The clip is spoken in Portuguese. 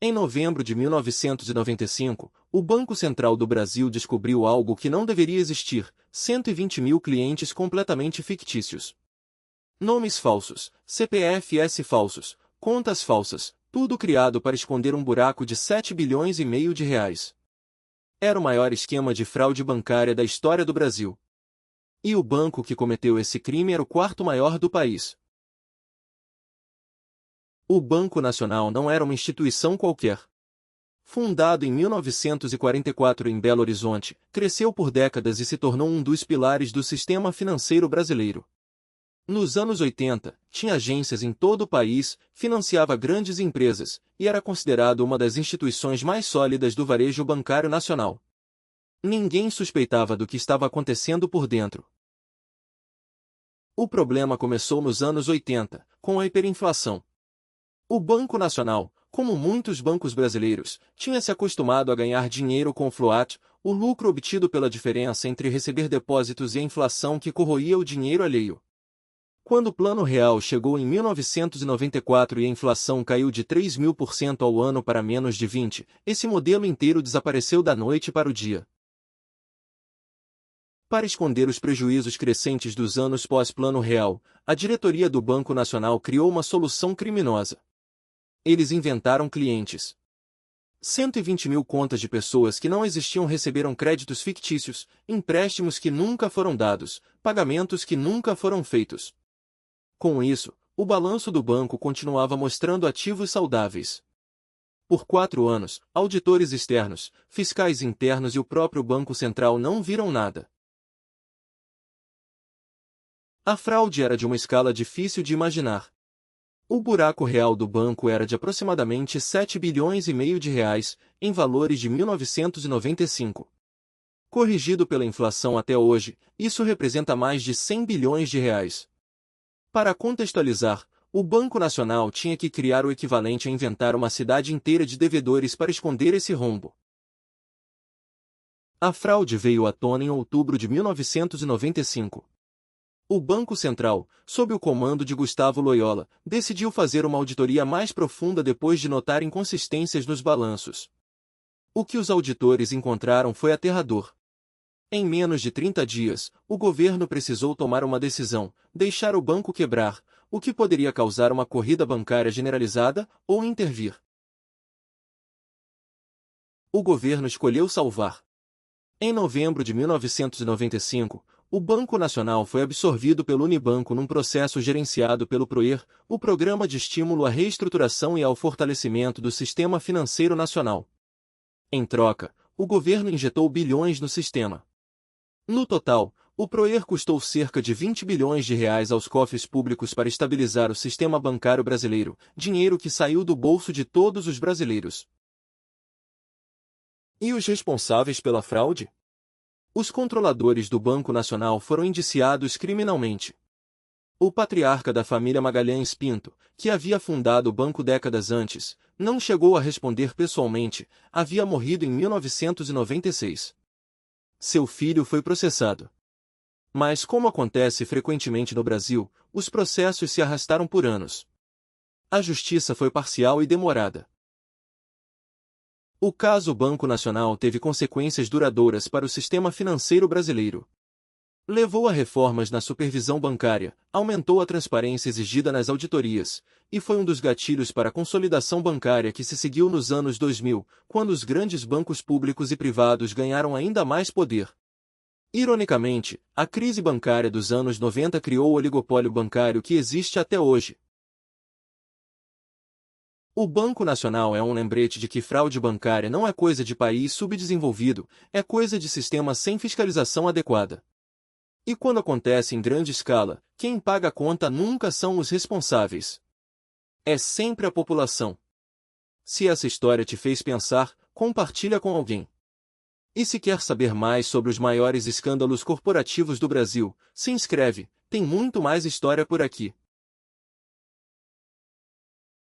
Em novembro de 1995, o Banco Central do Brasil descobriu algo que não deveria existir: 120 mil clientes completamente fictícios. Nomes falsos, CPFs falsos, contas falsas, tudo criado para esconder um buraco de 7 bilhões e meio de reais. Era o maior esquema de fraude bancária da história do Brasil. E o banco que cometeu esse crime era o quarto maior do país. O Banco Nacional não era uma instituição qualquer. Fundado em 1944 em Belo Horizonte, cresceu por décadas e se tornou um dos pilares do sistema financeiro brasileiro. Nos anos 80, tinha agências em todo o país, financiava grandes empresas, e era considerado uma das instituições mais sólidas do varejo bancário nacional. Ninguém suspeitava do que estava acontecendo por dentro. O problema começou nos anos 80, com a hiperinflação. O Banco Nacional, como muitos bancos brasileiros, tinha se acostumado a ganhar dinheiro com o float, o lucro obtido pela diferença entre receber depósitos e a inflação que corroía o dinheiro alheio. Quando o Plano Real chegou em 1994 e a inflação caiu de 3.000% ao ano para menos de 20%, esse modelo inteiro desapareceu da noite para o dia. Para esconder os prejuízos crescentes dos anos pós-Plano Real, a diretoria do Banco Nacional criou uma solução criminosa. Eles inventaram clientes. 120 mil contas de pessoas que não existiam receberam créditos fictícios, empréstimos que nunca foram dados, pagamentos que nunca foram feitos. Com isso, o balanço do banco continuava mostrando ativos saudáveis. Por 4 anos, auditores externos, fiscais internos e o próprio Banco Central não viram nada. A fraude era de uma escala difícil de imaginar. O buraco real do banco era de aproximadamente 7 bilhões e meio de reais, em valores de 1995. Corrigido pela inflação até hoje, isso representa mais de 100 bilhões de reais. Para contextualizar, o Banco Nacional tinha que criar o equivalente a inventar uma cidade inteira de devedores para esconder esse rombo. A fraude veio à tona em outubro de 1995. O Banco Central, sob o comando de Gustavo Loyola, decidiu fazer uma auditoria mais profunda depois de notar inconsistências nos balanços. O que os auditores encontraram foi aterrador. Em menos de 30 dias, o governo precisou tomar uma decisão: deixar o banco quebrar, o que poderia causar uma corrida bancária generalizada, ou intervir. O governo escolheu salvar. Em novembro de 1995, o Banco Nacional foi absorvido pelo Unibanco num processo gerenciado pelo PROER, o Programa de Estímulo à Reestruturação e ao Fortalecimento do Sistema Financeiro Nacional. Em troca, o governo injetou bilhões no sistema. No total, o PROER custou cerca de 20 bilhões de reais aos cofres públicos para estabilizar o sistema bancário brasileiro, dinheiro que saiu do bolso de todos os brasileiros. E os responsáveis pela fraude? Os controladores do Banco Nacional foram indiciados criminalmente. O patriarca da família Magalhães Pinto, que havia fundado o banco décadas antes, não chegou a responder pessoalmente, havia morrido em 1996. Seu filho foi processado. Mas, como acontece frequentemente no Brasil, os processos se arrastaram por anos. A justiça foi parcial e demorada. O caso Banco Nacional teve consequências duradouras para o sistema financeiro brasileiro. Levou a reformas na supervisão bancária, aumentou a transparência exigida nas auditorias, e foi um dos gatilhos para a consolidação bancária que se seguiu nos anos 2000, quando os grandes bancos públicos e privados ganharam ainda mais poder. Ironicamente, a crise bancária dos anos 90 criou o oligopólio bancário que existe até hoje. O Banco Nacional é um lembrete de que fraude bancária não é coisa de país subdesenvolvido, é coisa de sistema sem fiscalização adequada. E quando acontece em grande escala, quem paga a conta nunca são os responsáveis. É sempre a população. Se essa história te fez pensar, compartilha com alguém. E se quer saber mais sobre os maiores escândalos corporativos do Brasil, se inscreve, tem muito mais história por aqui.